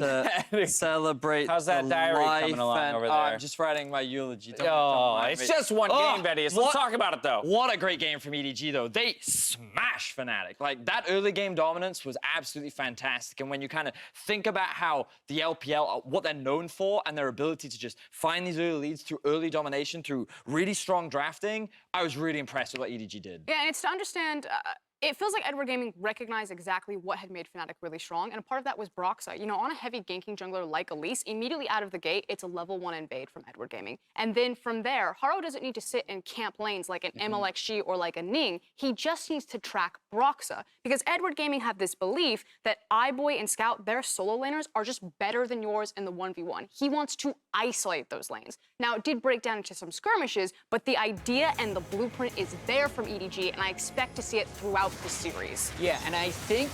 Fnatic. celebrate How's that the diary life coming along and over there? I'm just writing my eulogy. Don't Oh, mind it's me. just one game, Betty. Let's talk about it, though. What a great game from EDG, though. They smashed Fnatic. Like, that early game dominance was absolutely fantastic. And when you kind of think about how the LPL, what they're known for, and their ability to just find these early leads through early domination, through really strong drafting, I was really impressed with what EDG did. Yeah, and it's to understand, it feels like Edward Gaming recognized exactly what had made Fnatic really strong, and a part of that was Broxah. You know, on a heavy ganking jungler like Elise, immediately out of the gate, it's a level 1 invade from Edward Gaming. And then from there, Haro doesn't need to sit in camp lanes like an MLXG or like a Ning. He just needs to track Broxah, because Edward Gaming have this belief that iBoy and Scout, their solo laners, are just better than yours in the 1v1. He wants to isolate those lanes. Now, it did break down into some skirmishes, but the idea and the blueprint is there from EDG, and I expect to see it throughout the series. Yeah, and I think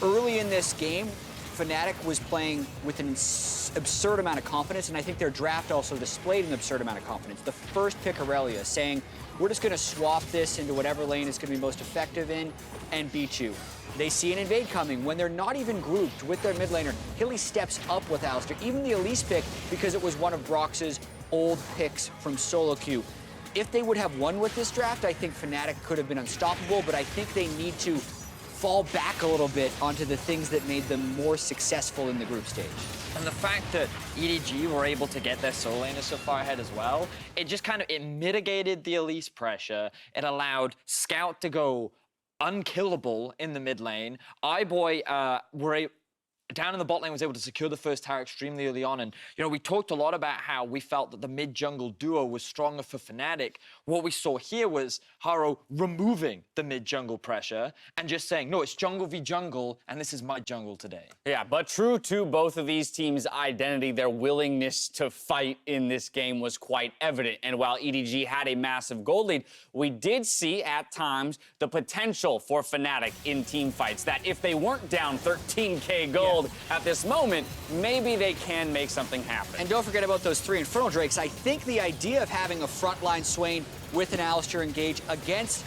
early in this game, Fnatic was playing with an absurd amount of confidence, and I think their draft also displayed an absurd amount of confidence. The first pick, Irelia, saying, we're just going to swap this into whatever lane is going to be most effective in and beat you. They see an invade coming when they're not even grouped with their mid laner. Hilly steps up with Alistar, even the Elise pick, because it was one of Broxah's old picks from solo queue. If they would have won with this draft, I think Fnatic could have been unstoppable, but I think they need to fall back a little bit onto the things that made them more successful in the group stage. And the fact that EDG were able to get their solo laners so far ahead as well, it just kind of, it mitigated the Elise pressure. It allowed Scout to go unkillable in the mid lane. iBoy down in the bot lane was able to secure the first tower extremely early on. And, you know, we talked a lot about how we felt that the mid-jungle duo was stronger for Fnatic. What we saw here was Haro removing the mid-jungle pressure and just saying, no, it's jungle v jungle, and this is my jungle today. Yeah, but true to both of these teams' identity, their willingness to fight in this game was quite evident. And while EDG had a massive gold lead, we did see at times the potential for Fnatic in team fights, that if they weren't down 13K gold at this moment, maybe they can make something happen. And don't forget about those 3 Infernal Drakes. I think the idea of having a frontline Swain with an Alistar engage against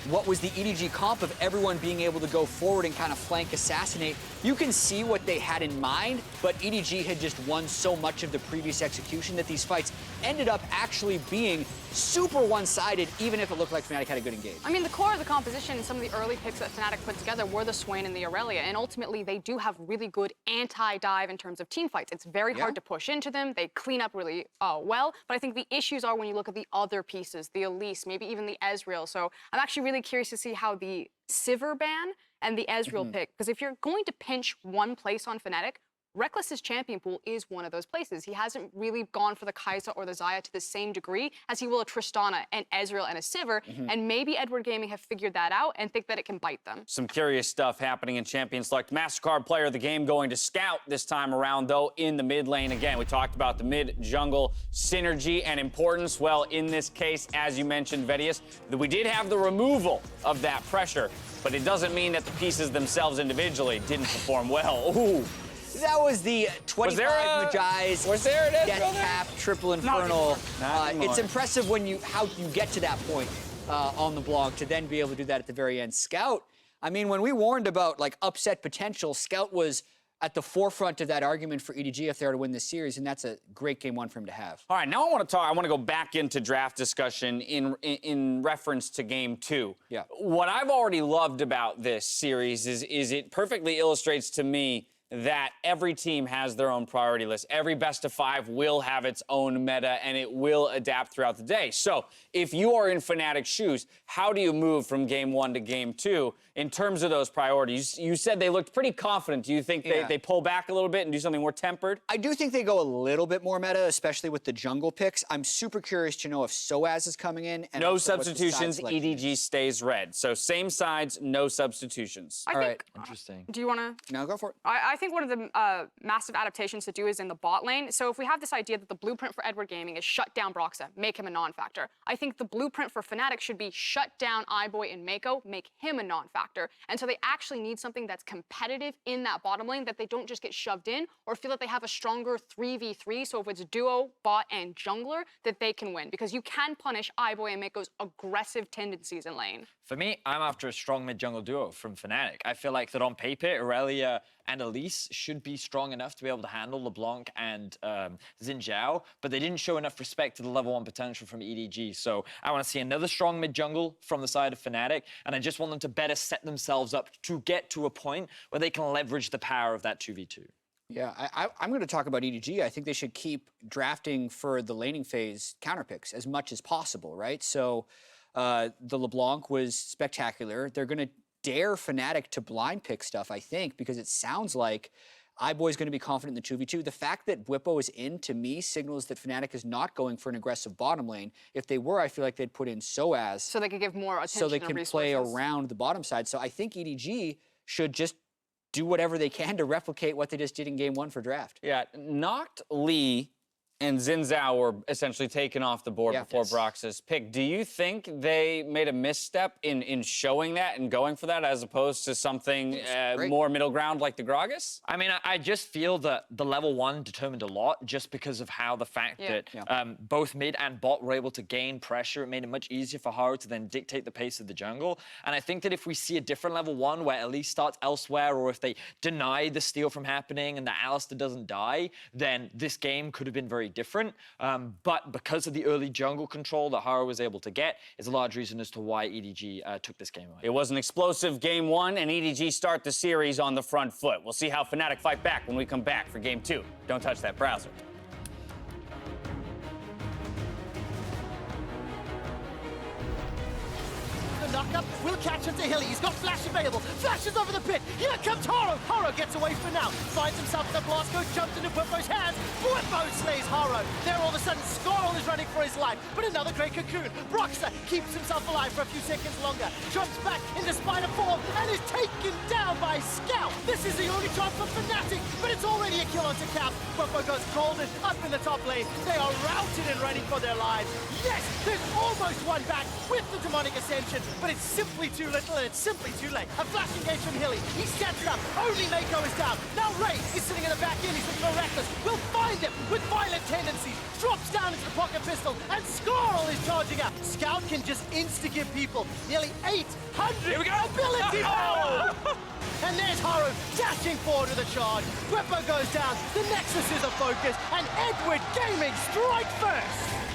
what was the EDG comp of everyone being able to go forward and kind of flank assassinate, you can see what they had in mind, but EDG had just won so much of the previous execution that these fights ended up actually being super one-sided, even if it looked like Fnatic had a good engage. I mean, the core of the composition, some of the early picks that Fnatic put together were the Swain and the Irelia, and ultimately they do have really good anti-dive in terms of team fights. It's very hard to push into them. They clean up really well, but I think the issues are when you look at the other pieces, the Elise, maybe even the Ezreal. So I'm actually really curious to see how the Sivir ban and the Ezreal pick, because if you're going to pinch one place on Fnatic, Rekkles' champion pool is one of those places. He hasn't really gone for the Xayah or the Xayah to the same degree as he will a Tristana, and Ezreal, and a Sivir, and maybe Edward Gaming have figured that out and think that it can bite them. Some curious stuff happening in Champion Select. MasterCard player of the game going to Scout this time around, though, in the mid lane. Again, we talked about the mid-jungle synergy and importance. Well, in this case, as you mentioned, Vedius, we did have the removal of that pressure, but it doesn't mean that the pieces themselves individually didn't perform well. Ooh. That was the 25 Magi's Death Cap Triple Infernal. It's impressive how you get to that point on the blog to then be able to do that at the very end. Scout, I mean, when we warned about like upset potential, Scout was at the forefront of that argument for EDG if they were to win this series, and that's a great game 1 for him to have. All right, now I want to go back into draft discussion in reference to game 2. Yeah. What I've already loved about this series is it perfectly illustrates to me that every team has their own priority list. Every best of 5 will have its own meta, and it will adapt throughout the day. So if you are in Fnatic's shoes, how do you move from game 1 to game 2 in terms of those priorities? You said they looked pretty confident. Do you think they pull back a little bit and do something more tempered? I do think they go a little bit more meta, especially with the jungle picks. I'm super curious to know if Soaz is coming in. And no substitutions, EDG stays red. So same sides, no substitutions. I think, Interesting. Do you want to? No, go for it. I think one of the massive adaptations to do is in the bot lane. So if we have this idea that the blueprint for Edward Gaming is shut down Broxah, make him a non-factor, I think the blueprint for Fnatic should be shut down iBoy and Meiko, make him a non-factor. And so they actually need something that's competitive in that bottom lane, that they don't just get shoved in or feel that they have a stronger 3v3. So if it's duo, bot, and jungler, that they can win, because you can punish iBoy and Meiko's aggressive tendencies in lane. For me, I'm after a strong mid-jungle duo from Fnatic. I feel like that on paper, Irelia and Elise should be strong enough to be able to handle LeBlanc and Zhao, but they didn't show enough respect to the level 1 potential from EDG. So I want to see another strong mid-jungle from the side of Fnatic, and I just want them to better set themselves up to get to a point where they can leverage the power of that 2v2. Yeah, I'm going to talk about EDG. I think they should keep drafting for the laning phase counterpicks as much as possible, right? So the LeBlanc was spectacular. They're going to dare Fnatic to blind pick stuff, I think, because it sounds like iBoy is going to be confident in the 2v2. The fact that Bwipo is in, to me, signals that Fnatic is not going for an aggressive bottom lane. If they were, I feel like they'd put in Soaz. So they could give more attention so they can play around the bottom side. So I think EDG should just do whatever they can to replicate what they just did in game 1 for draft. Yeah, knocked Lee and Zhao were essentially taken off the board before Broxah's pick. Do you think they made a misstep in showing that and going for that as opposed to something more middle ground like the Gragas? I mean, I just feel that the level 1 determined a lot just because of how the fact that both mid and bot were able to gain pressure. It made it much easier for Haro to then dictate the pace of the jungle. And I think that if we see a different level 1 where Elise starts elsewhere, or if they deny the steal from happening and the Alistar doesn't die, then this game could have been very different. But because of the early jungle control that Haro was able to get, is a large reason as to why EDG took this game away. It was an explosive game 1, and EDG start the series on the front foot. We'll see how Fnatic fight back when we come back for game 2. Don't touch that browser. Not backup will catch him to Hilly. He's got flash available. Flashes over the pit. Here comes Haro. Haro gets away for now. Finds himself the blast code, jumps into Bwipo's hands. Bwipo slays Haro. There all of a sudden, Squirrel is running for his life, but another great cocoon. Broxah keeps himself alive for a few seconds longer. Jumps back into spider form and is taken down by Scout. This is the only chance for Fnatic, but it's already a kill onto Cap. Bwipo goes golden up in the top lane. They are routed and running for their lives. Yes, there's almost one back with the demonic ascension, but it's simply too little and it's simply too late. A flash engage from Hilly. He steps up. Only Meiko is down. Now Ray is sitting in the back end. He's looking for Rekkles. Will find him with violent tendencies. Drops down into the pocket pistol, and Squirrel is charging out. Scout can just insta-give people nearly 800 ability power. And there's Haro dashing forward with a charge. Bwipo goes down. The Nexus is a focus, and Edward Gaming strike first.